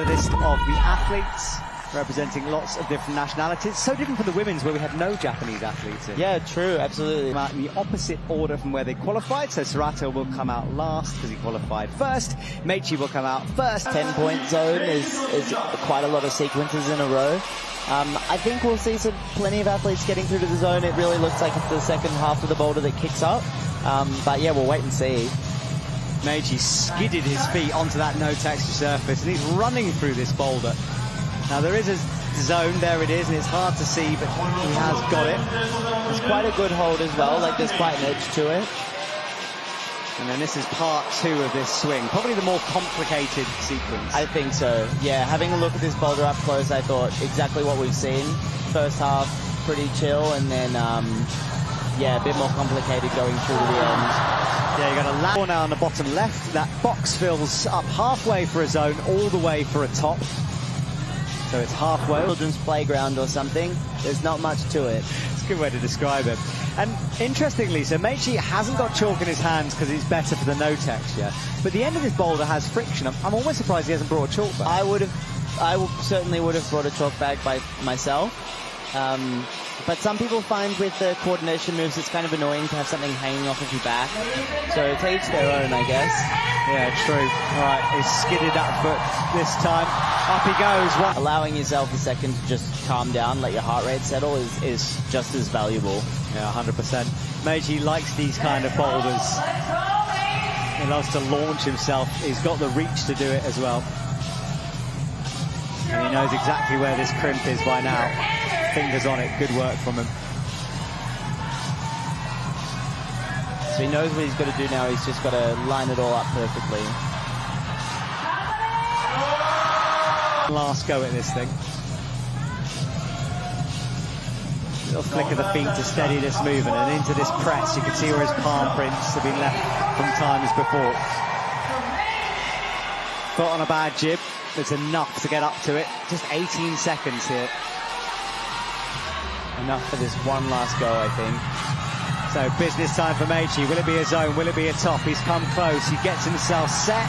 The list of the athletes representing lots of different nationalities. So different from the women's where we had no Japanese athletes in. Yeah, true, absolutely. Out in the opposite order from where they qualified. So Serato will come out last because he qualified first. Meichi will come out first. 10-point zone is quite a lot of sequences in a row. I think we'll see plenty of athletes getting through to the zone. It really looks like it's the second half of the boulder that kicks up. But yeah, we'll wait and see. Meichi skidded his feet onto that no-texture surface, and he's running through this boulder. Now, there is a zone, there it is, and it's hard to see, but he has got it. It's quite a good hold as well, like there's quite an edge to it. And then this is part 2 of this swing, probably the more complicated sequence. I think so, yeah. Having a look at this boulder up close, I thought exactly what we've seen. First half, pretty chill, and then, yeah, a bit more complicated going through to the end. Yeah, you got a lap now on the bottom left. That box fills up halfway for a zone, all the way for a top. So it's halfway. Children's playground or something. There's not much to it. It's a good way to describe it. And interestingly, so Meichi hasn't got chalk in his hands because it's better for the no texture. But the end of this boulder has friction. I'm almost surprised he hasn't brought a chalk bag. Certainly would have brought a chalk bag by myself. But some people find with the coordination moves it's kind of annoying to have something hanging off of your back. So to each their own, I guess. Yeah, true. All right, he's skidded that foot this time. Up he goes. Allowing yourself a second to just calm down, let your heart rate settle is just as valuable. Yeah, 100%. Meichi likes these kind of boulders. He loves to launch himself. He's got the reach to do it as well. And he knows exactly where this crimp is by now. Fingers on it, good work from him. So he knows what he's got to do now, he's just got to line it all up perfectly. Last go at this thing. Little flick of the feet to steady this movement, and into this press you can see where his palm prints have been left from times before. Foot on a bad jib, it's enough to get up to it. Just 18 seconds here. Enough for this one last go, I think. So business time for Meichi. Will it be a zone? Will it be a top? He's come close. He gets himself set.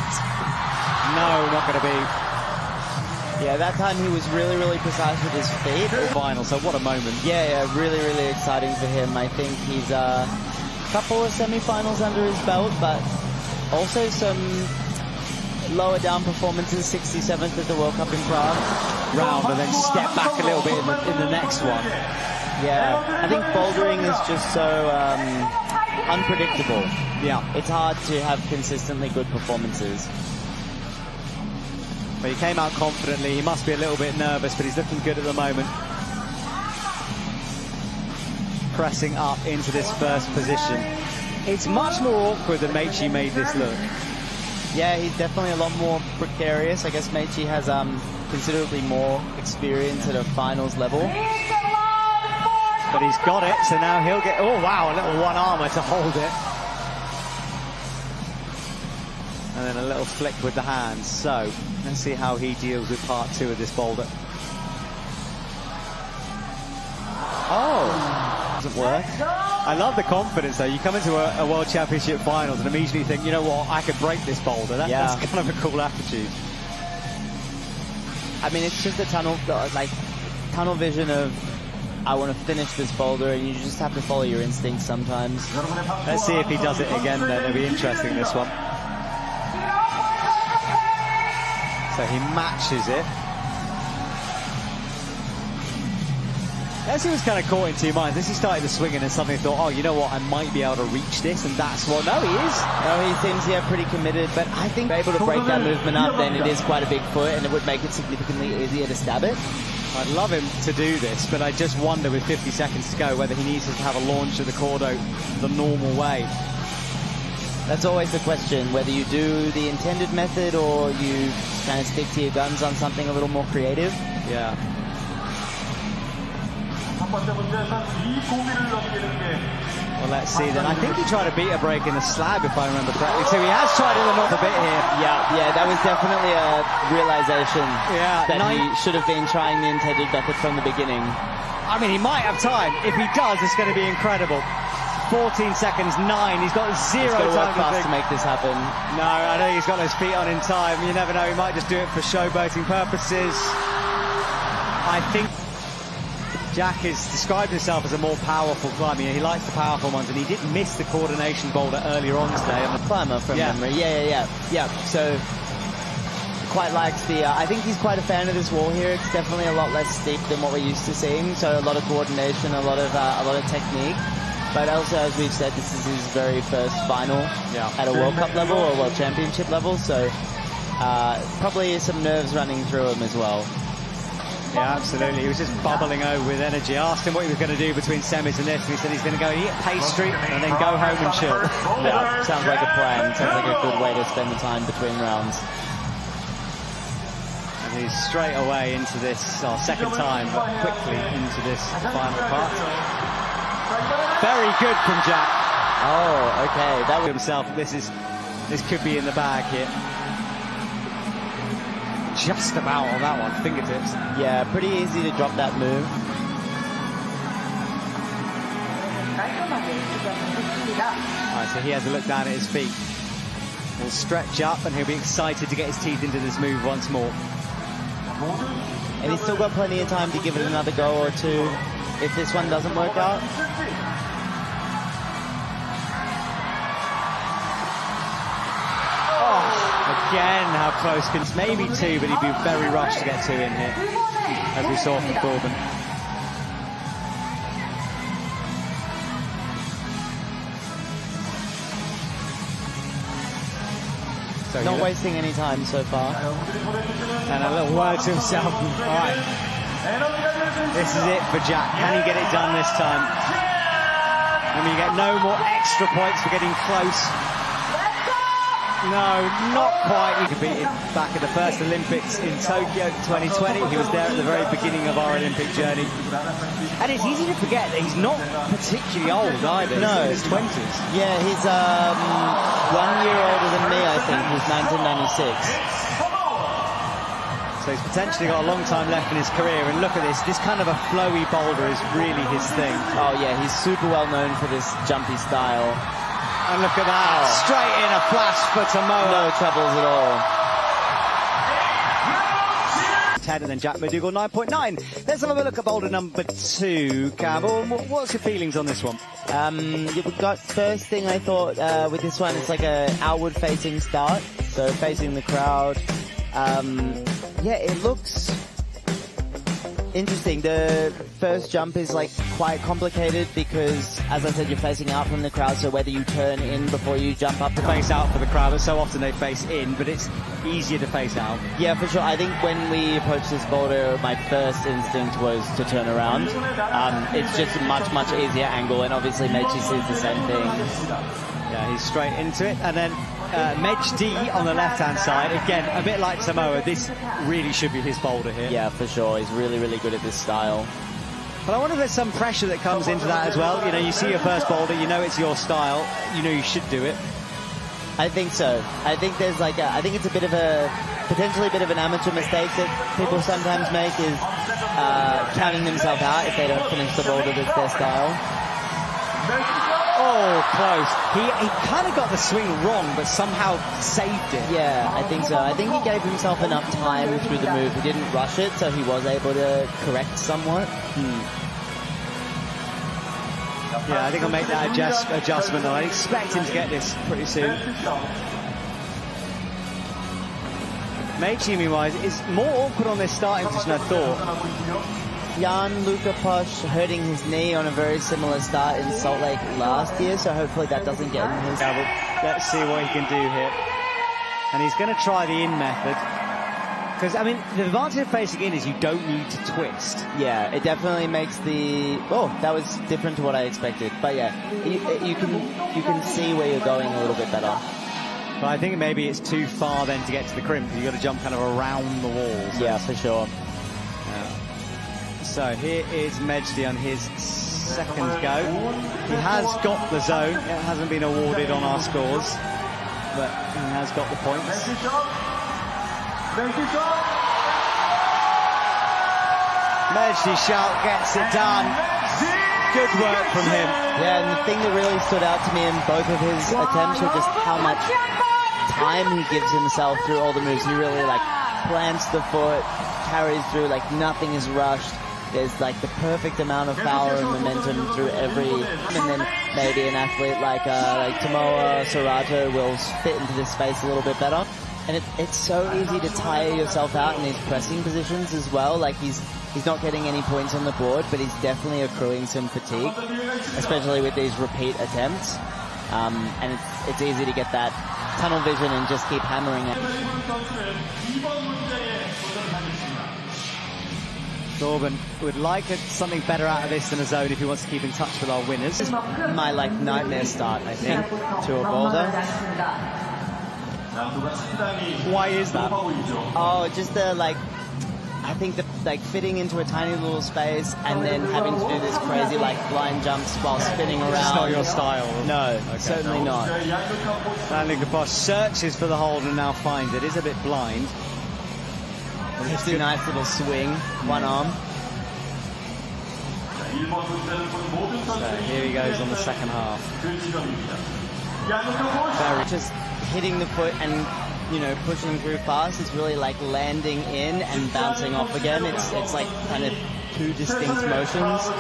No, not going to be. Yeah, that time he was really, really precise with his feet. Final, so what a moment. Yeah, really, really exciting for him. I think he's a couple of semi-finals under his belt, but also some lower down performances, 67th at the World Cup in Prague. Round and then step back a little bit in the next one. Yeah, I think bouldering is just so unpredictable. Yeah. It's hard to have consistently good performances. But he came out confidently. He must be a little bit nervous, but he's looking good at the moment. Pressing up into this first position. It's much more awkward than Meichi made this look. Yeah, he's definitely a lot more precarious. I guess Meichi has considerably more experience at a finals level. But he's got it, so now he'll get... Oh, wow, a little one-armer to hold it. And then a little flick with the hands. So, let's see how he deals with part 2 of this boulder. Oh, doesn't work. I love the confidence, though. You come into a World Championship finals and immediately think, you know what, I could break this boulder. That's kind of a cool attitude. I mean, it's just a tunnel vision of, I want to finish this boulder, and you just have to follow your instincts sometimes. Let's see if he does it again, then. It'll be interesting, this one. So he matches it. As he was kind of caught in two minds, as he started to swing and suddenly thought, oh, you know what, I might be able to reach this, and that's what... No, he is. No, he seems, yeah, pretty committed, but I think able to break that movement up, then it is quite a big foot, and it would make it significantly easier to stab it. I'd love him to do this, but I just wonder with 50 seconds to go whether he needs to have a launch of the cordo the normal way. That's always the question, whether you do the intended method or you kind of stick to your guns on something a little more creative. Yeah. Well, let's see then. I think he tried to beat a break in the slab, if I remember correctly. So he has tried it another bit here. Yeah, that was definitely a realization that he should have been trying the intended method from the beginning. I mean, he might have time. If he does, it's going to be incredible. 14 seconds, 9. He's got zero He's got time to work fast to make this happen. No, I don't think he's got those feet on in time. You never know, he might just do it for showboating purposes. I think Jack has described himself as a more powerful climber. He likes the powerful ones, and he did miss the coordination boulder earlier on today. Climber from memory. Yeah. So quite likes the. I think he's quite a fan of this wall here. It's definitely a lot less steep than what we're used to seeing. So a lot of coordination, a lot of technique. But also, as we've said, this is his very first final at a World Cup level or World Championship level. So probably some nerves running through him as well. Yeah, absolutely. He was just bubbling over with energy. I asked him what he was going to do between semis and this, and he said he's going to go and eat a pastry and then go home and chill. Yeah, sounds like a plan. Sounds like a good way to spend the time between rounds. And he's straight away into this, second time, but quickly into this final part. Very good from Jack. Oh, okay. That was himself. This could be in the bag here. Just about on that one, fingertips. Yeah, pretty easy to drop that move. Alright, so he has a look down at his feet. He'll stretch up and he'll be excited to get his teeth into this move once more. And he's still got plenty of time to give it another go or two if this one doesn't work out. Again, how close can maybe 2, but he'd be very rushed to get 2 in here, as we saw from Corbin. So not wasting any time so far. And a little word to himself. All right, this is it for Jack. Can he get it done this time? I mean, you get no more extra points for getting close. No, not quite. He competed back at the first Olympics in Tokyo 2020. He was there at the very beginning of our Olympic journey. And it's easy to forget that he's not particularly old either. No. He's in his 20s. Yeah, he's 1 year older than me, I think. He's 1996. So he's potentially got a long time left in his career. And look at this. This kind of a flowy boulder is really his thing. Oh, yeah, he's super well known for this jumpy style. And look at that, straight in a flash for Tomoa. No troubles at all. 10 and then Jack McDougall 9.9. Let's have a look at boulder number 2, Campbell. What's your feelings on this one? We've got first thing I thought with this one, it's like a outward facing start. So facing the crowd. Yeah, it looks interesting. The first jump is like quite complicated because, as I said, you're facing out from the crowd, so whether you turn in before you jump up. To face out for the crowd, but so often they face in, but it's easier to face out. Yeah, for sure. I think when we approached this boulder, my first instinct was to turn around. It's just a much, much easier angle, and obviously Meiji sees the same thing. Yeah, he's straight into it, and then Medj D on the left-hand side. Again, a bit like Tomoa, this really should be his boulder here. Yeah, for sure. He's really, really good at this style. But I wonder if there's some pressure that comes into that as well. You know, you see your first boulder, you know it's your style, you know you should do it. I think so. I think there's like I think it's a bit of potentially a bit of an amateur mistake that people sometimes make is counting themselves out if they don't finish the boulder with their style. Oh, close. He kind of got the swing wrong, but somehow saved it. Yeah, I think so. I think he gave himself enough time through the move. He didn't rush it, so he was able to correct somewhat. Yeah, I think I'll make that adjustment. I expect him to get this pretty soon. Meiji, meanwhile, is more awkward on this starting position, I thought. Jan-Luca Posch hurting his knee on a very similar start in Salt Lake last year, so hopefully that doesn't get in his... Yeah, but let's see what he can do here. And he's going to try the in method. Because, I mean, the advantage of facing in is you don't need to twist. Yeah, it definitely makes the... Oh, that was different to what I expected. But yeah, you can see where you're going a little bit better. But I think maybe it's too far then to get to the crimp, because you've got to jump kind of around the walls. Yeah, for sure. So here is Medjdi on his second go. He has got the zone. It hasn't been awarded on our scores, but he has got the points. Medjdi Shout gets it done. Good work from him. Yeah, and the thing that really stood out to me in both of his attempts were just how much time he gives himself through all the moves. He really like plants the foot, carries through, like nothing is rushed. There's like the perfect amount of power and momentum through every, and then maybe an athlete like Tomoa Sorato will fit into this space a little bit better. And it's so easy to tire yourself out in these pressing positions as well. Like he's not getting any points on the board, but he's definitely accruing some fatigue, especially with these repeat attempts. And it's easy to get that tunnel vision and just keep hammering it. Thorben would like something better out of this than a zone if he wants to keep in touch with our winners. This is my like nightmare start, I think, to a boulder. Why is that? Oh, just the like, I think the like fitting into a tiny little space and then having to do this crazy like blind jumps while spinning around. It's not your style. No, okay, certainly not. Gianluca Bosch searches for the hold and now finds it. Is a bit blind. Just a nice little swing, one arm. So here he goes on the second half. Just hitting the foot and, you know, pushing through fast. It's really like landing in and bouncing off again. It's like kind of two distinct motions.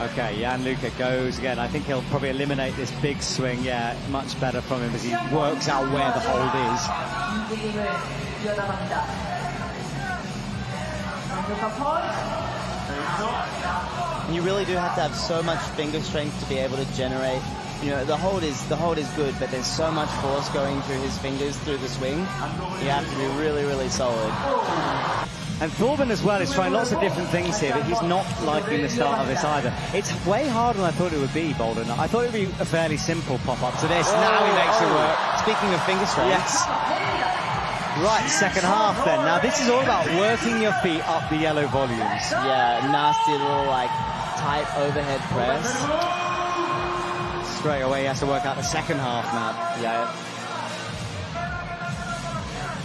Okay, Gianluca goes again. I think he'll probably eliminate this big swing. Yeah, much better from him as he works out where the hold is. You really do have to have so much finger strength to be able to generate. You know, the hold is good, but there's so much force going through his fingers through the swing. You have to be really, really solid. And Thorben as well is trying lots of different things here, but he's not liking the start of this either. It's way harder than I thought it would be, Boulder. I thought it would be a fairly simple pop-up to this. Now he makes it work. Speaking of finger strength. Yes. Right, second half then. Now this is all about working your feet up the yellow volumes. Yeah, nasty little like tight overhead press. Straight away he has to work out the second half now. Yeah.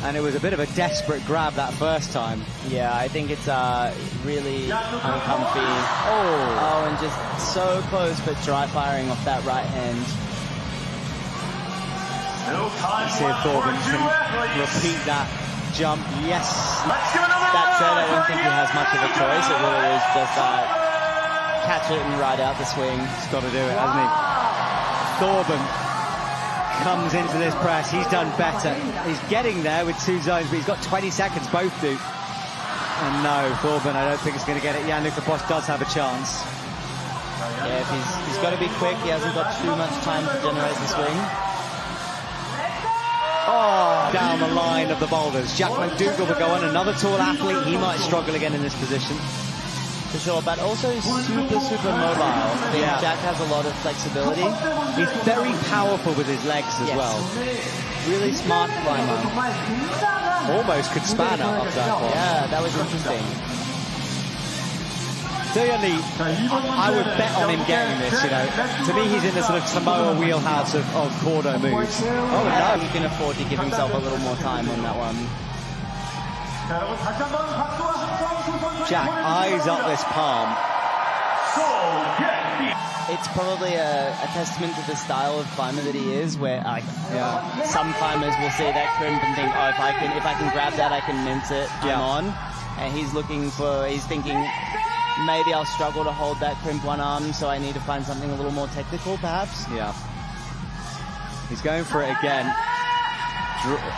And it was a bit of a desperate grab that first time. Yeah, I think it's really uncomfy. Oh, and just so close, but dry firing off that right hand. Let's see if Thorben can repeat that jump. Yes. That said, I don't think he has much of a choice. It really is just catch it and ride out the swing. He's got to do it, hasn't he? Thorben comes into this press. He's done better. He's getting there with two zones, but he's got 20 seconds, both do. And no, Thorben, I don't think he's going to get it. Gianluca Bosch does have a chance. Yeah, if he's got to be quick. He hasn't got too much time to generate the swing. Oh, down the line of the boulders. Jack McDougall will go on, another tall athlete. He might struggle again in this position. For sure, but also super, super mobile. I think Jack has a lot of flexibility. He's very powerful with his legs as well. Really smart climber. Almost could span up that point. Yeah, that was interesting. Certainly, I would bet on him getting this, you know. To me, he's in the sort of Tomoa wheelhouse of Cordo moves. Oh, no. He can afford to give himself a little more time on that one. Jack eyes up this palm. It's probably a testament to the style of climber that he is, where some climbers will see that crimp and think, oh, if I can grab that, I can mince it, I'm on. And he's thinking, maybe I'll struggle to hold that crimp one arm, so I need to find something a little more technical, perhaps. Yeah. He's going for it again.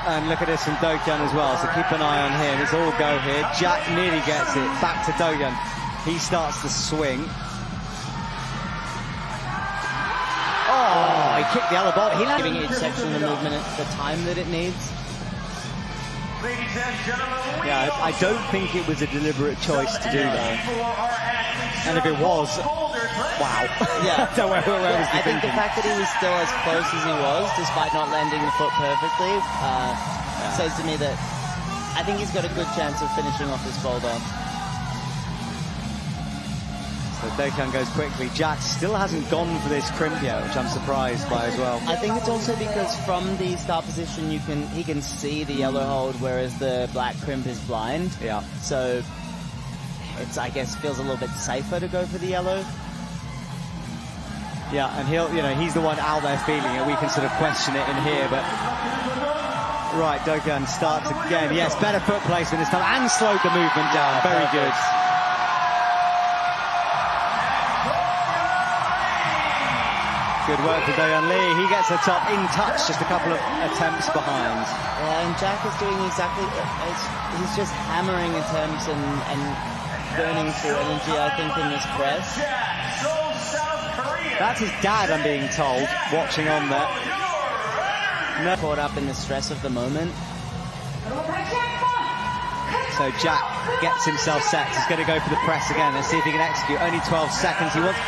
And look at this from Do-hyun as well, so keep an eye on him. It's all go here. Jack nearly gets it. Back to Do-hyun. He starts the swing. Oh, he kicked the other ball. He's giving each section of the movement the time that it needs. Yeah, I don't think it was a deliberate choice to do that. And if it was, wow. Yeah. So where was I think the fact that he was still as close as he was, despite not landing the foot perfectly, says to me that I think he's got a good chance of finishing off this boulder. So Do-hyun goes quickly. Jack still hasn't gone for this crimp yet, which I'm surprised by as well. I think it's also because from the start position he can see the yellow hold, whereas the black crimp is blind. Yeah. So it's, I guess, feels a little bit safer to go for the yellow. Yeah, and he's the one out there feeling it. We can sort of question it in here, but right, Dogan starts again. Yes, better foot placement this time, and slowed the movement down. Very good. Good work for Dogan Lee. He gets the top in touch, just a couple of attempts behind. Yeah, and Jack is doing exactly. He's just hammering attempts and burning through energy, I think, in this press. That's his dad, I'm being told, watching on there. No. Caught up in the stress of the moment. So Jack gets himself set. He's going to go for the press again. Let's see if he can execute. Only 12 seconds. He wants.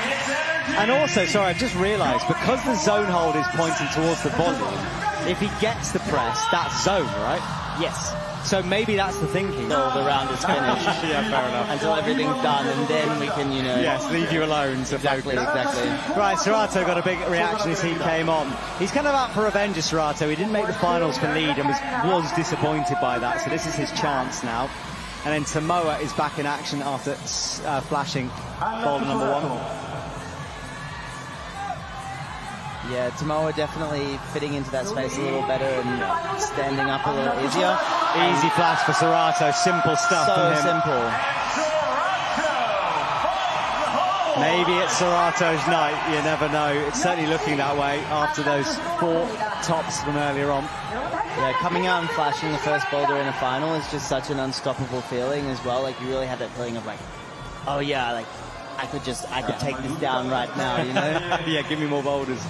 And also, sorry, I've just realised, because the zone hold is pointing towards the volume, if he gets the press, that's zone, right? Yes. So maybe that's the thinking. Until the round is finished. Yeah, fair enough. Until everything's done, and then we can, Yes, leave you alone. Exactly. Right, Serato got a big reaction as he came on. He's kind of out for revenge, Serato. He didn't make the finals for lead and was disappointed by that. So this is his chance now. And then Tomoa is back in action after flashing boulder number 1. Yeah, Tomoa definitely fitting into that space a little better and standing up a little easier. Easy flash for Serato, simple stuff from him. So simple. Maybe it's Serato's night, you never know. It's certainly looking that way after those 4 tops from earlier on. Yeah, coming out and flashing the first boulder in a final is just such an unstoppable feeling as well. Like, you really have that feeling of like, oh yeah, like I could take this down right now, Yeah, give me more boulders.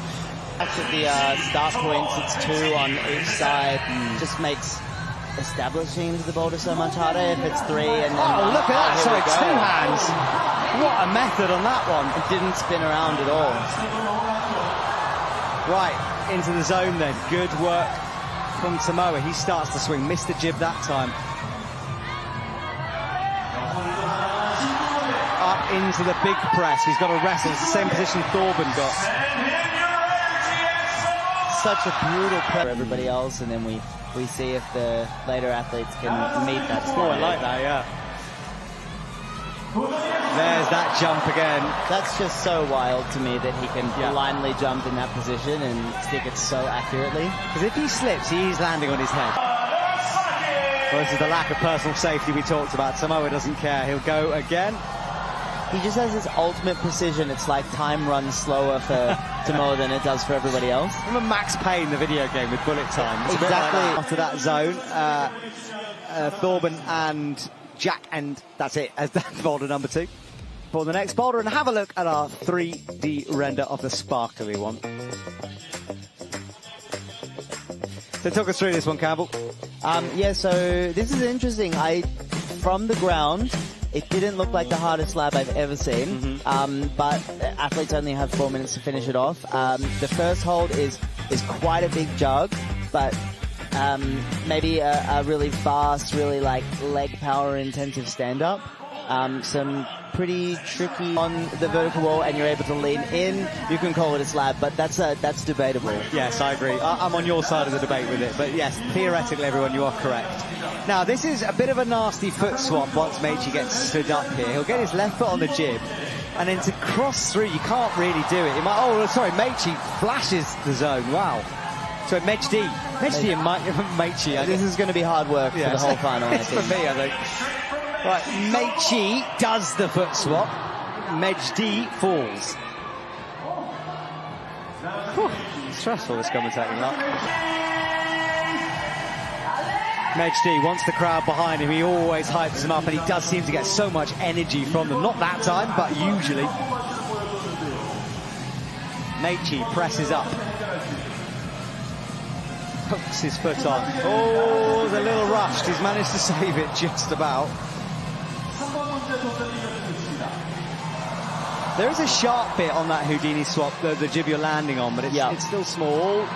At the start points, it's 2 on each side. Just makes establishing the boulder so much harder. If it's 3 and then... Oh, look at that. Sorry, 2 hands. What a method on that one. It didn't spin around at all. Right, into the zone then. Good work from Tomoa. He starts to swing. Missed the jib that time. Up into the big press. He's got to wrestle. It's the same position Thorben got. Such a brutal press for everybody else, and then we see if the later athletes can meet that standard. Oh, I like that, yeah. There's that jump again. That's just so wild to me that he can blindly jump in that position and stick it so accurately. Because if he slips, he's landing on his head. Well, this is the lack of personal safety we talked about. Tomoa doesn't care. He'll go again. He just has this ultimate precision. It's like time runs slower for Tomoa than it does for everybody else. Remember Max Payne, the video game with bullet time? It's exactly. Like after that zone, Thorben and Jack, and that's it, as that boulder number 2. For the next boulder, and have a look at our 3D render of the sparkly one. So talk us through this one, Campbell. Yeah, so this is interesting. From the ground, it didn't look like the hardest slab I've ever seen, but athletes only have 4 minutes to finish it off. The first hold is quite a big jug, but maybe a really fast, really like leg power intensive stand-up. Some pretty tricky on the vertical wall, and you're able to lean in. You can call it a slab, but that's debatable. Yes, I agree. I'm on your side of the debate with it, but yes, theoretically, everyone, you are correct. Now, this is a bit of a nasty foot swap once Meichi gets stood up here. He'll get his left foot on the jib, and then to cross through, you can't really do it. Meichi flashes the zone. Wow. So Mejdi and Meichi. This is going to be hard work for the whole final, I think. For me, I think. Right, Meichi does the foot swap. Mejdi falls. Whew, stressful, this commentating luck. Mejdi wants the crowd behind him. He always hypes them up, and he does seem to get so much energy from them. Not that time, but usually. Meichi presses up. Hooks his foot on. Oh, the little rushed. He's managed to save it just about. There is a sharp bit on that Houdini swap, the jib you're landing on, but it's still small.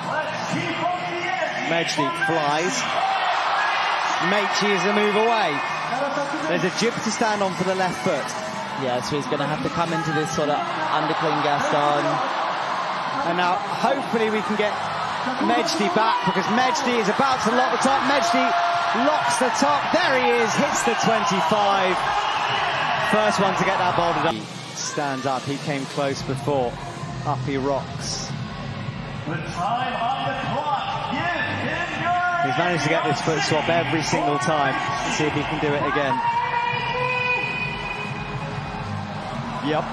Mejdi flies. Meichi is a move away. There's a jib to stand on for the left foot. Yeah, so he's going to have to come into this sort of underclean Gaston. And now, hopefully, we can get Mejdi back, because Mejdi is about to lock the top. Mejdi locks the top. There he is, hits the 25. first one to get that boulder done. He stands up. He came close before. Up he rocks. The time on the clock. He's managed to get this foot swap every single time. Let's see if he can do it again. Yep.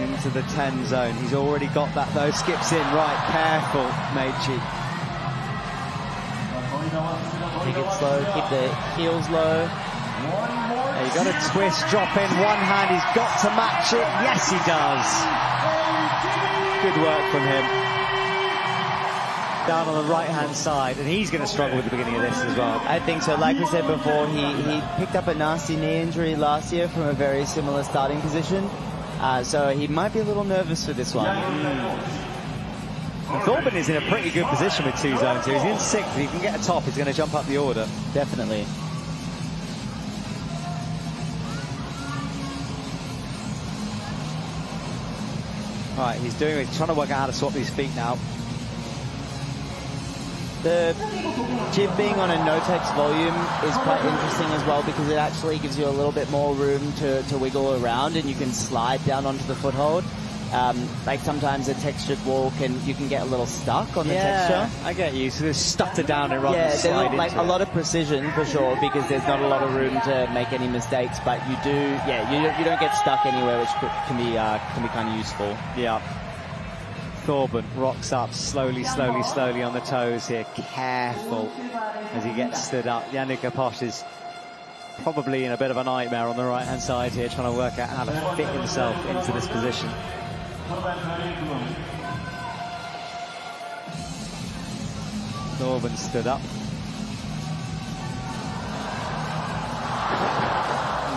Into the 10 zone. He's already got that though. Skips in. Right. Careful, Meiji. Take it slow. Keep the heels low. He's got a twist, drop in one hand. He's got to match it. Yes, he does. Good work from him. Down on the right-hand side, and he's going to struggle with the beginning of this as well. I think so. Like we said before, he picked up a nasty knee injury last year from a very similar starting position. So he might be a little nervous for this one. Thorben is in a pretty good position with 2 zones here. He's in 6th. If he can get a top, he's going to jump up the order. Definitely. Right, he's trying to work out how to swap these feet now. The jib being on a no-text volume is quite interesting as well, because it actually gives you a little bit more room to wiggle around, and you can slide down onto the foothold. Like sometimes a textured wall you can get a little stuck on the texture. I get you. So there's stutter down and rather than slide into like a lot of precision for sure, because there's not a lot of room to make any mistakes. But you do, you don't get stuck anywhere, which can be kind of useful. Yeah. Thorben rocks up slowly on the toes here. Careful as he gets stood up. Yannick Aposh is probably in a bit of a nightmare on the right-hand side here, trying to work out how to fit himself into this position. Thorben stood up.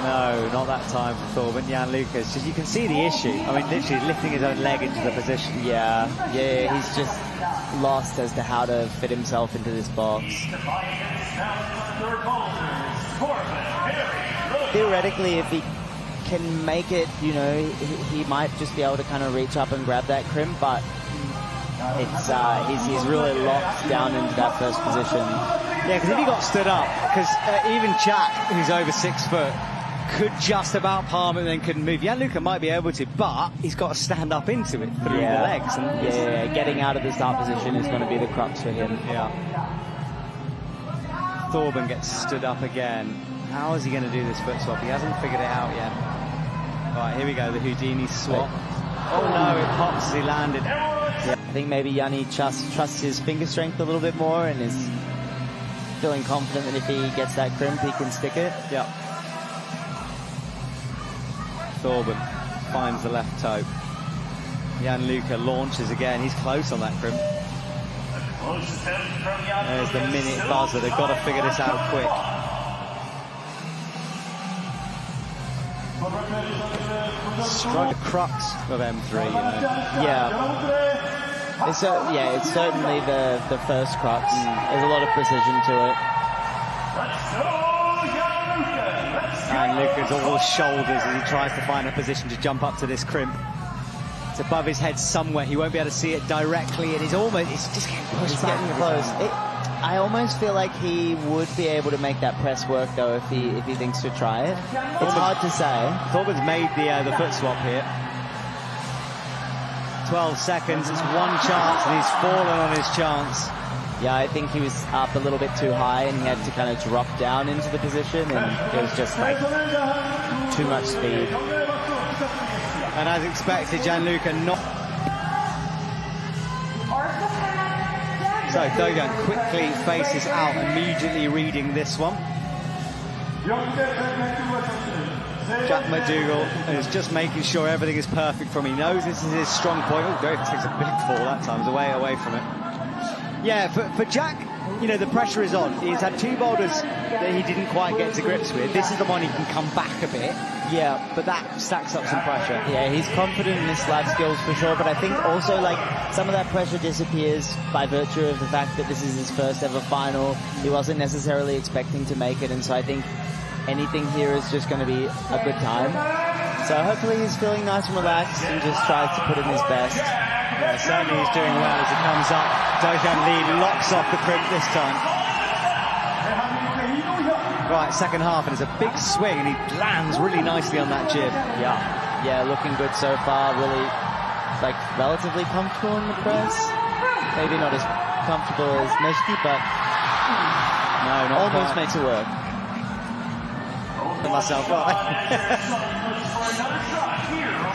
No, not that time for Thorben. Jan Lucas, you can see the issue. I mean, literally lifting his own leg into the position. Yeah, he's just lost as to how to fit himself into this box. Theoretically, if he can make it, you know, he might just be able to kind of reach up and grab that crimp, but it's he's really locked down into that first position. Yeah, because if he got stood up, because even Jack, who's over 6 foot, could just about palm it and then couldn't move. Gianluca might be able to, but he's got to stand up into it through the legs. And getting out of the start position is going to be the crux for him. Yeah. Thorben gets stood up again. How is he going to do this foot swap? He hasn't figured it out yet. All right, here we go, the Houdini swap. Oh no, it pops as he landed. Yeah, I think maybe Yanni trusts his finger strength a little bit more and is feeling confident that if he gets that crimp, he can stick it. Yeah. Thorben finds the left toe. Gianluca launches again. He's close on that crimp. There's the minute buzzer. They've got to figure this out quick. Strong crux of M3, you know. Yeah. It's certainly the first crux. There's a lot of precision to it. And Luca's all shoulders as he tries to find a position to jump up to this crimp. It's above his head somewhere. He won't be able to see it directly, and it's just getting pushed back. Getting close. I almost feel like he would be able to make that press work though if he thinks to try it. It's hard to say. Thorben's made the foot swap here. 12 seconds. It's one chance, and he's fallen on his chance. Yeah, I think he was up a little bit too high and he had to kind of drop down into the position, and it was just like too much speed. And as expected, Gianluca not. So Dogan quickly faces out, immediately reading this one. Jack McDougall is just making sure everything is perfect for him. He knows this is his strong point. Oh, Dogan takes a big fall that time. He's away from it. Yeah, for Jack, you know, the pressure is on. He's had 2 boulders that he didn't quite get to grips with. This is the one he can come back a bit. Yeah, but that stacks up some pressure. Yeah, he's confident in his slab skills for sure, but I think also like some of that pressure disappears by virtue of the fact that this is his first ever final. He wasn't necessarily expecting to make it, and so I think anything here is just going to be a good time. So hopefully he's feeling nice and relaxed and just tries to put in his best. Yeah, certainly he's doing well as he comes up. Dogan Lee locks off the crimp this time. Right, second half, and it's a big swing, and he lands really nicely on that jib. Yeah, looking good so far. Really, like, relatively comfortable in the press. Maybe not as comfortable as Meshki, but No, not almost quite. makes it work. Myself,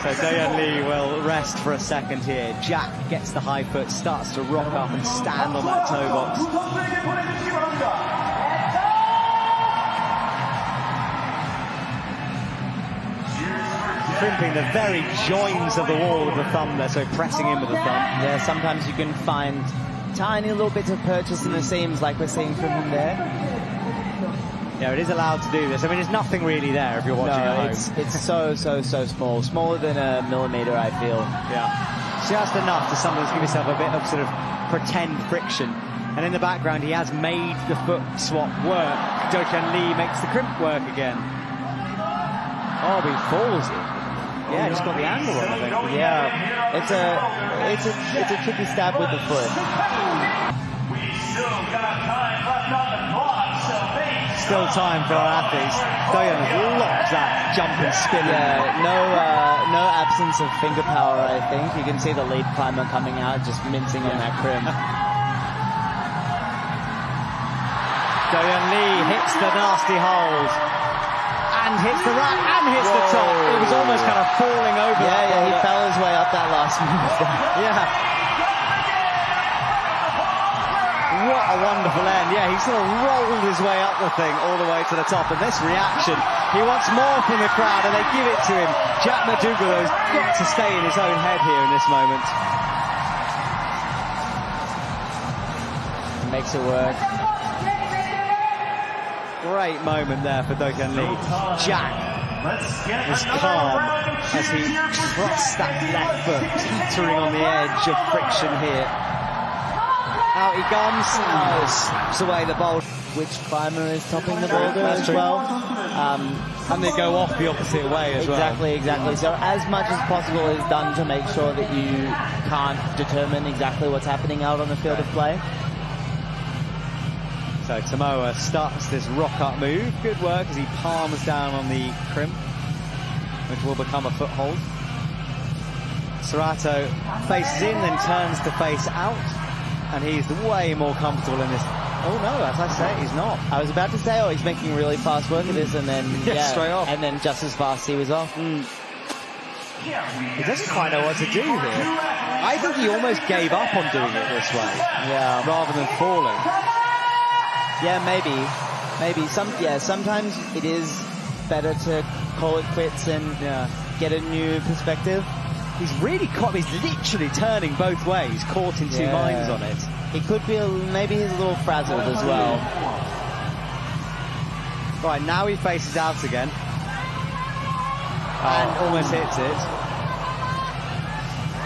So Doyeon Lee will rest for a second here. Jack gets the high foot, starts to rock up and stand on that toe box. Crimping the very joins of the wall with the thumb there, so pressing in with the thumb. Yeah, sometimes you can find tiny little bits of purchase in the seams, like we're seeing from him there. Yeah, it is allowed to do this. I mean, there's nothing really there if you're watching at home. It's so small. Smaller than a millimeter, I feel. Yeah. Just enough to sometimes give yourself a bit of sort of pretend friction. And in the background, he has made the foot swap work. Doyeon Lee makes the crimp work again. Oh, but he falls it. Yeah, just got the angle on, I think. Yeah, it's a tricky stab with the foot. We still got time left on the clock, so Still time for our athletes. Doyeon locks that jump and spin. Yeah, no absence of finger power, I think. You can see the lead climber coming out, just mincing on that crimp. Doyeon Lee hits the nasty hold. And hits the rack and hits the top. It was almost kind of falling over. Yeah, he fell his way up that last move. Yeah. What a wonderful end. Yeah, he sort of rolled his way up the thing all the way to the top. And this reaction, he wants more from the crowd and they give it to him. Jack McDougall has got to stay in his own head here in this moment. Makes it work. Great moment there for Doyeon Lee. Jack is calm as he trusts that left foot, teetering on the edge of friction here. Out he comes, slaps away the boulder. Which climber is topping the boulder as well? And they go off the opposite way as well. Exactly. So as much as possible is done to make sure that you can't determine exactly what's happening out on the field of play. So Tomoa starts this rock-up move. Good work as he palms down on the crimp, which will become a foothold. Serato faces in, then turns to face out, and he's way more comfortable in this. Oh no, as I say, he's not. I was about to say, he's making really fast work of this, and then straight off. And then just as fast he was off. He doesn't quite know what to do here. I think he almost gave up on doing it this way, rather than falling. Yeah, maybe. Sometimes it is better to call it quits and get a new perspective. He's really caught. He's literally turning both ways, caught in two minds on it. He could be maybe he's a little frazzled as well. Right, now he faces out again. And almost hits it.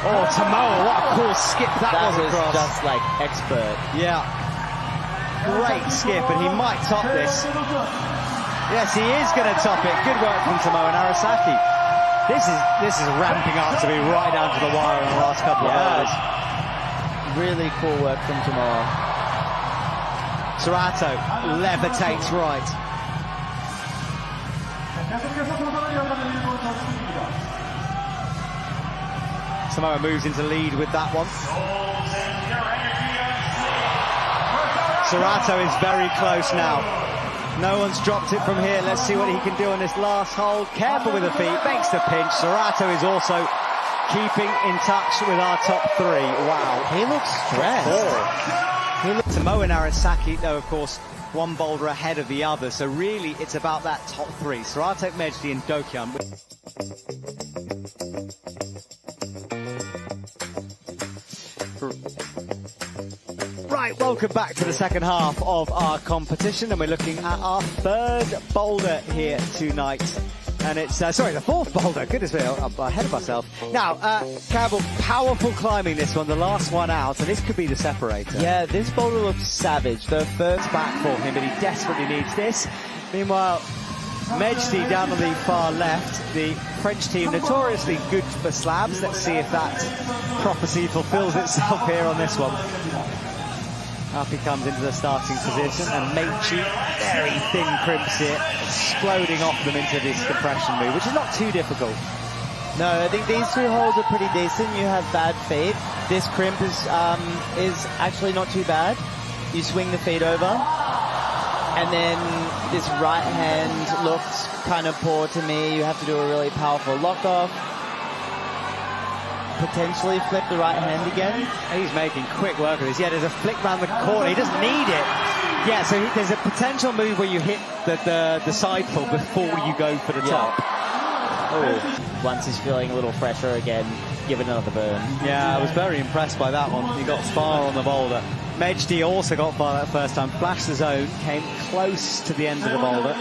Oh, Tomoa, what a cool skip that was across. Just like expert. Yeah. Great skip, and he might top this. Yes, he is going to top it. Good work from Tomoa Narasaki. This is ramping up to be right down to the wire in the last couple of hours. Really cool work from Tomoa. Serato levitates right. Tomoa moves into lead with that one. Serato is very close now. No one's dropped it from here. Let's see what he can do on this last hold. Careful with the feet, makes the pinch. Serato is also keeping in touch with our top three. Wow, he looks stressed. Tomoa Narasaki, though, of course, one boulder ahead of the other. So really, it's about that top three. Serato, Mejdi and Doyeon. Right, welcome back to the second half of our competition, and we're looking at our third boulder here tonight. And it's, sorry, the fourth boulder. Goodness me, I'm ahead of myself. Now, Campbell, powerful climbing this one, the last one out, and this could be the separator. Yeah, this boulder looks savage. The first Back for him, but he desperately needs this. Meanwhile, Mejdi down on the far left, the French team notoriously good for slabs. Let's see if that prophecy fulfills itself here on this one. Up he comes into the starting position, and Meiji, very thin crimps here, exploding off them into this compression move, which is not too difficult. No, I think these two holds are pretty decent. You have bad feet. This crimp is actually not too bad. You swing the feet over, and then this right hand looks kind of poor to me. You have to do a really powerful lock off. Potentially flip the right hand again. He's making quick work of this. Yeah, there's a flick round the corner. He doesn't need it. Yeah, so there's a potential move where you hit the side pull before you go for the top. Oh, once he's feeling a little fresher again, give it another burn. Yeah, I was very impressed by that one. He got far on the boulder. Meiji also got far that first time. Flashed the zone, came close to the end of the boulder.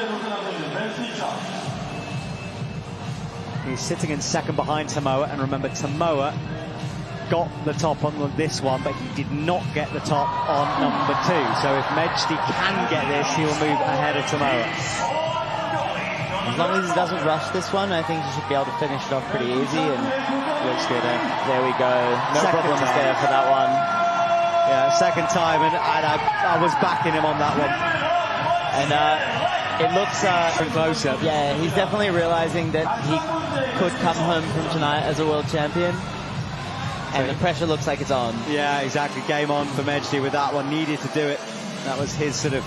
He's sitting in second behind Tomoa, and remember, Tomoa got the top on this one, but he did not get the top on number 2. So if Meiji can get this, he will move ahead of Tomoa. As long as he doesn't rush this one, I think he should be able to finish it off pretty easy, and looks good. There we go. No problems there for that one. Yeah, second time, and I was backing him on that one. And it looks closer. Yeah, he's definitely realizing that he could come home from tonight as a world champion, and the pressure looks like it's on. Yeah, exactly. Game on for Meiji with that one. Needed to do it. That was his sort of,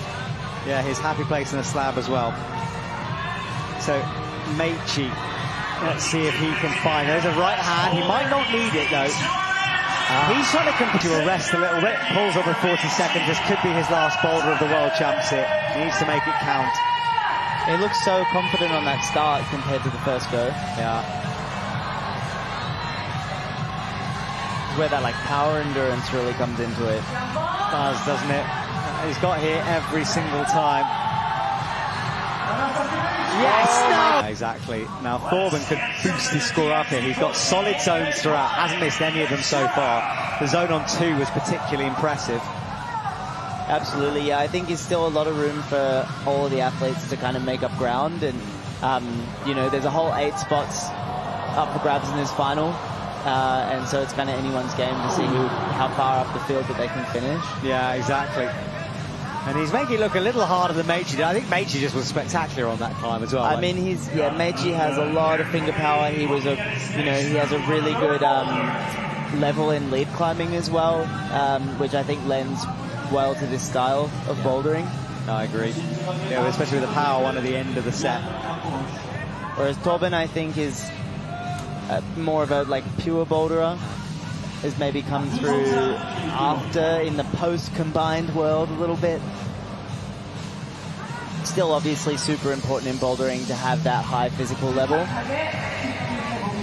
his happy place in the slab as well. So Meiji, let's see if he can find. There's a right hand. He might not need it though. He's trying to come to a rest a little bit. Pulls over 40 seconds. This could be his last boulder of the world champs here. He needs to make it count. He looks so confident on that start compared to the first go. Yeah. Where that power endurance really comes into it. Does, doesn't it? He's got here every single time. Yes, no! Exactly. Now Thorben could boost his score up here. He's got solid zones throughout. Hasn't missed any of them so far. The zone on 2 was particularly impressive. Absolutely, yeah. I think there's still a lot of room for all of the athletes to kind of make up ground, and there's a whole 8 spots up for grabs in this final, and so it's kind of anyone's game to see how far up the field that they can finish. Yeah, exactly. And he's making it look a little harder than Meiji did. I think Meiji just was spectacular on that climb as well. I mean, Meiji has a lot of finger power. He was he has a really good level in lead climbing as well, which I think lends well to this style of bouldering. I agree. Yeah, especially with the power one at the end of the set. Whereas Torben, I think, is more of a pure boulderer. Has maybe come through after in the post-combined world a little bit. Still obviously super important in bouldering to have that high physical level.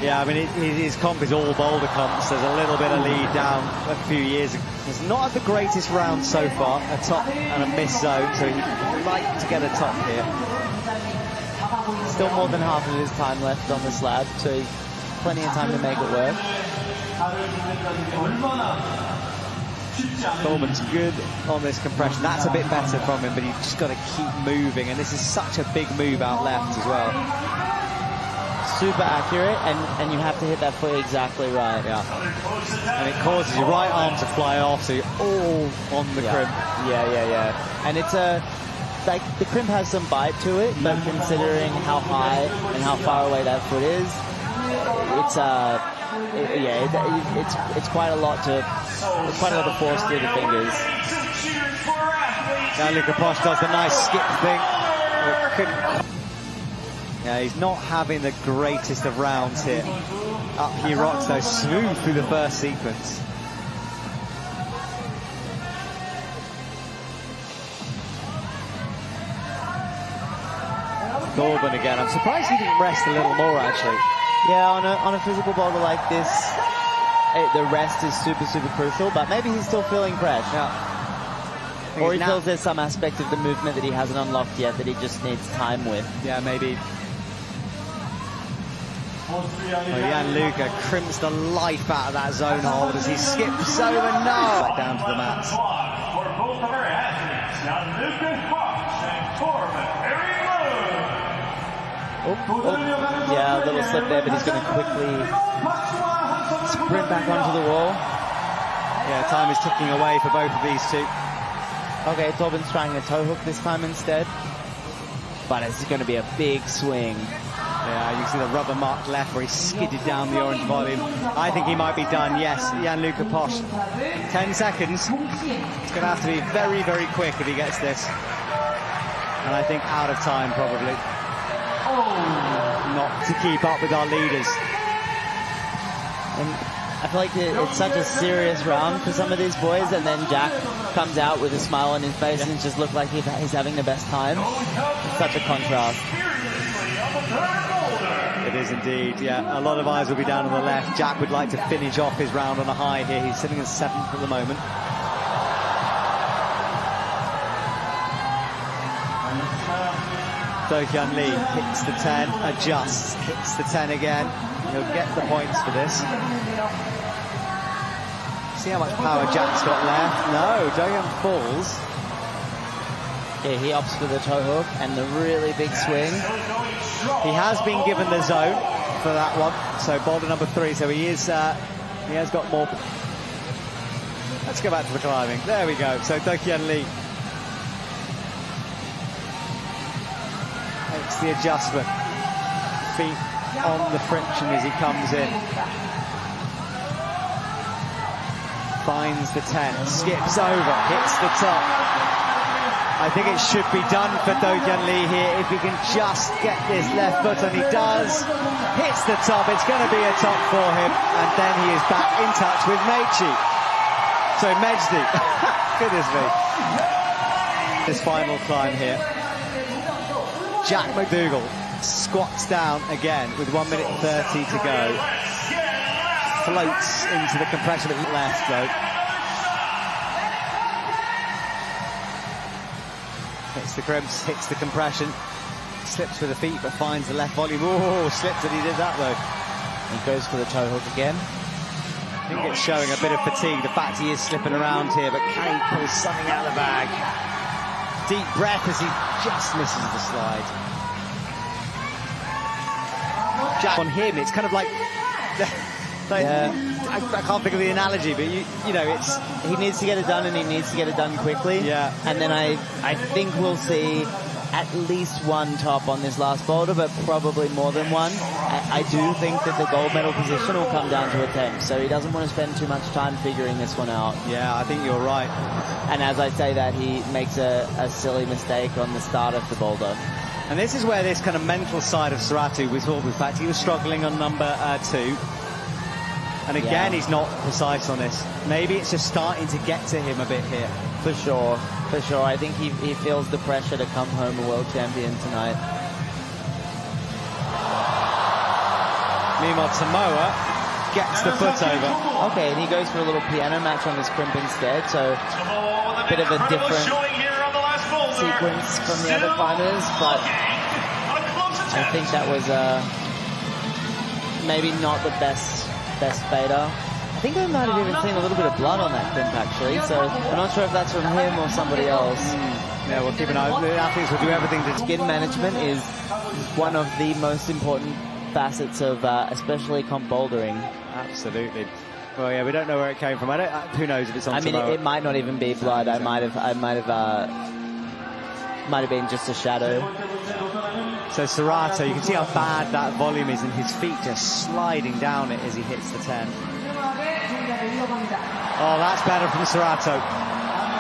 Yeah, I mean, his comp is all boulder comps. There's a little bit of lead down a few years ago. It's not at the greatest round so far, a top and a miss zone, so he'd like to get a top here. Still more than half of his time left on the slab, so he's plenty of time to make it work. Thorben's good on this compression. That's a bit better from him, but you've just got to keep moving, and this is such a big move out left as well. Super accurate, and you have to hit that foot exactly right. Yeah. And it causes your right arm to fly off, so you're all on the crimp. Yeah. And it's the crimp has some bite to it, but considering how high and how far away that foot is, it's quite a lot to force through the fingers. Now Luca Posch does the nice skip thing. Yeah, he's not having the greatest of rounds here. Up he rocks though, smooth through the first sequence. Thorben again. I'm surprised he didn't rest a little more actually. Yeah, on a physical boulder like this, the rest is super, super crucial, but maybe he's still feeling fresh. Yeah. Or he feels there's some aspect of the movement that he hasn't unlocked yet that he just needs time with. Yeah, maybe. Jan Luca crimps the life out of that zone hold as he skips over back down to the mats. Yeah, a little slip there, but he's going to quickly sprint back onto the wall. Yeah, time is ticking away for both of these two. Okay, Torben's trying a toe hook this time instead. But it's going to be a big swing. Yeah, you can see the rubber mark left where he skidded down the orange volume. I think he might be done, yes. Gianluca Posch. 10 seconds. It's going to have to be very, very quick if he gets this. And I think out of time, probably. Not to keep up with our leaders. And I feel like it's such a serious round for some of these boys, and then Jack comes out with a smile on his face and just looks like he's having the best time. It's such a contrast. It is indeed, yeah. A lot of eyes will be down on the left. Jack would like to finish off his round on a high here. He's sitting at 7th at the moment. Do-Hyun Lee hits the 10, adjusts, hits the 10 again. He'll get the points for this. See how much power Jack's got left. No, Do-Hyun falls. Yeah, he opts for the toe hook and the really big swing. He has been given the zone for that one. So Boulder number 3. So he has got more. Let's go back to the climbing. There we go. So Do-Hyun Lee makes the adjustment. Feet on the friction as he comes in. Finds the 10, skips over, hits the top. I think it should be done for Do-Hyun Lee here if he can just get this left foot, and he does. Hits the top, it's going to be a top for him, and then he is back in touch with Mejdi. Goodness me. This final climb here. Jack McDougall squats down again with 1 minute 30 to go. Floats into the compression at left though. Hits the crimps, hits the compression, slips with the feet but finds the left volume. Oh, slipped and he did that though. He goes for the toe hook again. I think it's showing a bit of fatigue, the fact he is slipping around here, but can he pull something out of the bag? Deep breath as he just misses the slide. Jack on him, it's kind of like yeah. I can't think of the analogy, but you know, it's he needs to get it done, and he needs to get it done quickly. Yeah. And then I think we'll see at least one top on this last boulder, but probably more than one. I do think that the gold medal position will come down to attempts, so he doesn't want to spend too much time figuring this one out. Yeah, I think you're right. And as I say that, he makes a silly mistake on the start of the boulder. And this is where this kind of mental side of Saratu, we thought, in fact, he was struggling on number 2. And again, he's not precise on this. Maybe it's just starting to get to him a bit here. For sure, for sure. I think he feels the pressure to come home a world champion tonight. Meanwhile, Tomoa gets the foot over. Okay, and he goes for a little piano match on this crimp instead, so a bit of a different sequence from the other climbers, but I think that was maybe not the best beta. I think I might have even seen a little bit of blood on that crimp actually, so I'm not sure if that's from him or somebody else. Yeah, we'll keep an eye. The athletes will do everything to... Skin management is one of the most important facets of especially comp bouldering. Absolutely. Well, yeah, we don't know where it came from. Who knows if it's on Tomoa. I mean, it might not even be blood. I might have been just a shadow. So Saratu, you can see how bad that volume is, and his feet just sliding down it as he hits the 10. Oh, that's better from Saratu.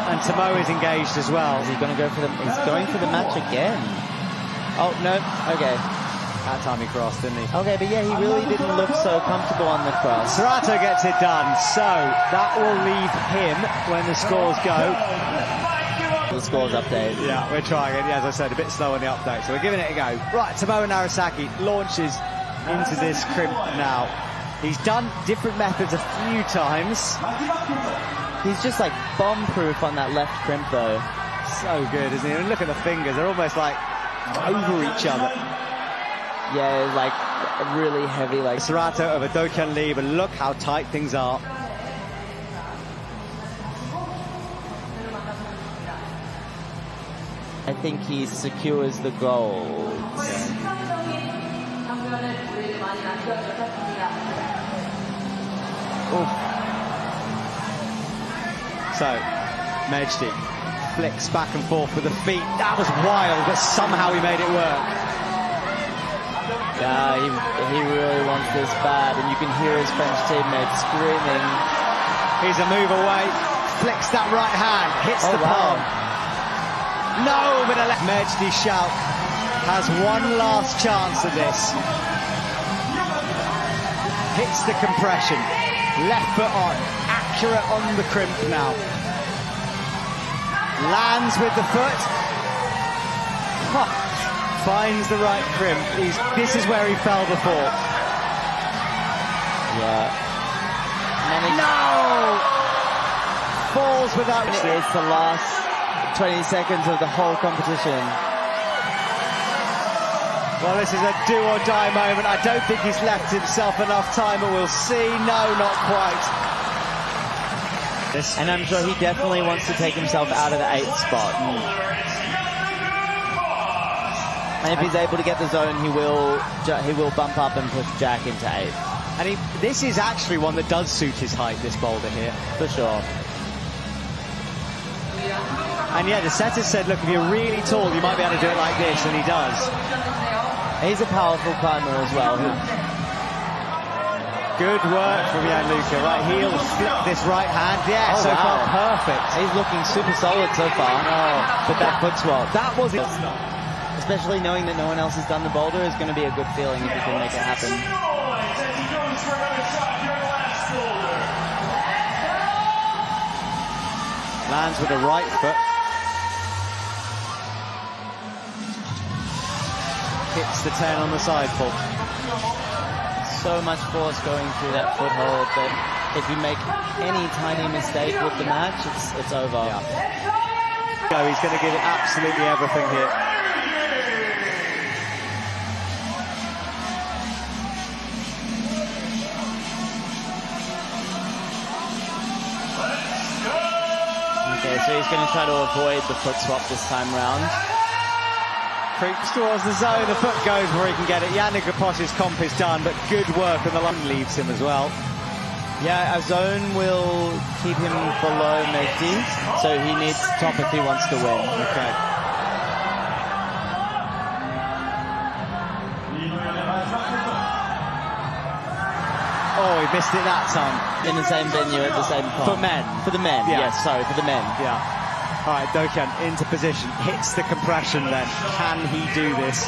And Tomoa is engaged as well. Is he going to go for the? He's going for the match again. Oh no. Okay. That time he crossed, didn't he? Okay, but yeah, he really didn't look so comfortable on the cross. Saratu gets it done. So that will leave him when the scores go. The scores update. Yeah, we're trying it. Yeah, as I said, a bit slow on the update, so we're giving it a go. Right, Tomoa Narasaki launches into this crimp now. He's done different methods a few times. He's just like bomb-proof on that left crimp, though. So good, isn't he? And look at the fingers; they're almost like over each other. Yeah, like really heavy. Like Saratu over Do-Hyun Lee, but look how tight things are. I think he secures the gold. So, Mejdi flicks back and forth with the feet. That was wild, but somehow he made it work. Yeah, he really wants this bad, and you can hear his French teammates screaming. Here's a move away, flicks that right hand, hits the palm. No, but a left. Mejdi Shout has one last chance at this. Hits the compression, left foot on, accurate on the crimp now. Lands with the foot. Finds the right crimp. This is where he fell before. Yeah. No! Falls without... It's the last 20 seconds of the whole competition. Well, this is a do-or-die moment. I don't think he's left himself enough time, but we'll see. No, not quite. And I'm sure he definitely wants to take himself out of the 8th spot. And if he's able to get the zone, he will bump up and push Jack into 8th. And this is actually one that does suit his height, this boulder here. For sure. And yeah, the setter said, look, if you're really tall, you might be able to do it like this, and he does. He's a powerful climber as well. Good work from Gianluca. Right heel, flip this right hand. Yeah, so far perfect. He's looking super solid so far. But that foot swap. That was it. Especially knowing that no one else has done the boulder is going to be a good feeling if you can make it happen. Lands with the right foot. Hits the 10 on the side pull. So much force going through that foothold that if you make any tiny mistake with the match, it's over. Yeah. He's going to give it absolutely everything here. Okay, so he's going to try to avoid the foot swap this time round. Creeps towards the zone, the foot goes where he can get it. Yannick Aposh's comp is done, but good work on the line leaves him as well. Yeah, a zone will keep him below Mejdi, so he needs top if he wants to win. Okay. Oh, he missed it that time. In the same venue at the same time. For men. For the men, yeah. Yes, sorry, for the men. Yeah. All right, Dokyan into position, hits the compression then. Can he do this?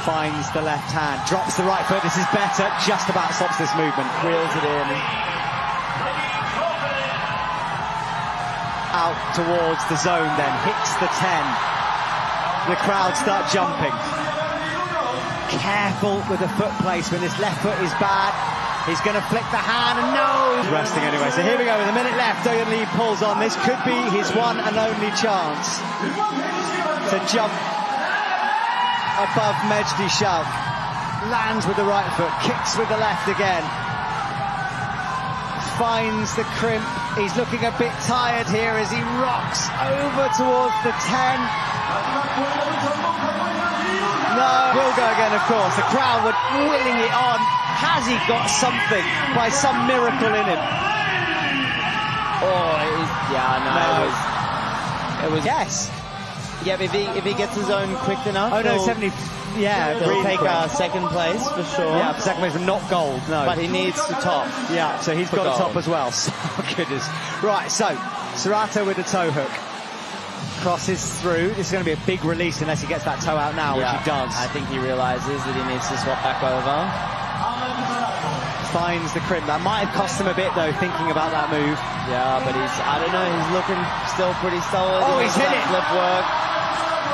Finds the left hand, drops the right foot. This is better, just about stops this movement. Reels it in. Out towards the zone then, hits the 10. The crowd start jumping. Careful with the foot placement. This left foot is bad. He's going to flick the hand, and no! He's resting anyway. So here we go with a minute left. Dogan Lee pulls on. This could be his one and only chance to jump above Mejdi Shout. Lands with the right foot, kicks with the left again. Finds the crimp. He's looking a bit tired here as he rocks over towards the 10. No, will go again, of course. The crowd were willing it on. Has he got something by some miracle in him? Oh, it was yes. Yeah, if he gets his own quick enough. Oh no, 70. Yeah, he'll take second place for sure. Yeah, second place, but not gold. No, but he needs to top. Yeah, so he's got to top as well. So, goodness. Right, so Serato with the toe hook. Crosses through. This is going to be a big release unless he gets that toe out now, which he does. I think he realizes that he needs to swap back over. Finds the crimp. That might have cost him a bit though, thinking about that move. Yeah, but I don't know, he's looking still pretty solid. Oh, he's hit it. Flip work.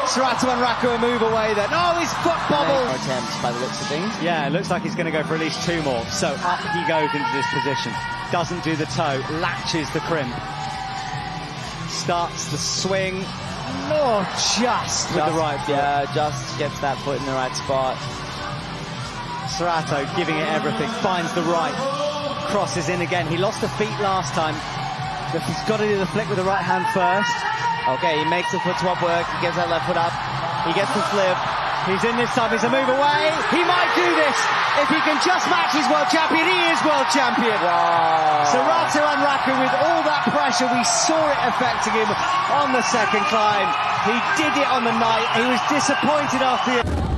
Serato and Raku a move away then. Oh, his foot bobbles. Attempts by the looks of things. Yeah, it looks like he's going to go for at least 2 more. So up he goes into this position. Doesn't do the toe, latches the crimp. Starts the swing. Oh, just with the right foot. Yeah, just gets that foot in the right spot. Serato giving it everything. Finds the right. Crosses in again. He lost the feet last time. But he's got to do the flick with the right hand first. Okay, he makes the foot swap work. He gets that left foot up. He gets the flip. He's in this time. He's a move away. He might do this. If he can just match his world champion, he is world champion. Wow. Serato and Raku with all that pressure. We saw it affecting him on the second climb. He did it on the night. He was disappointed after the...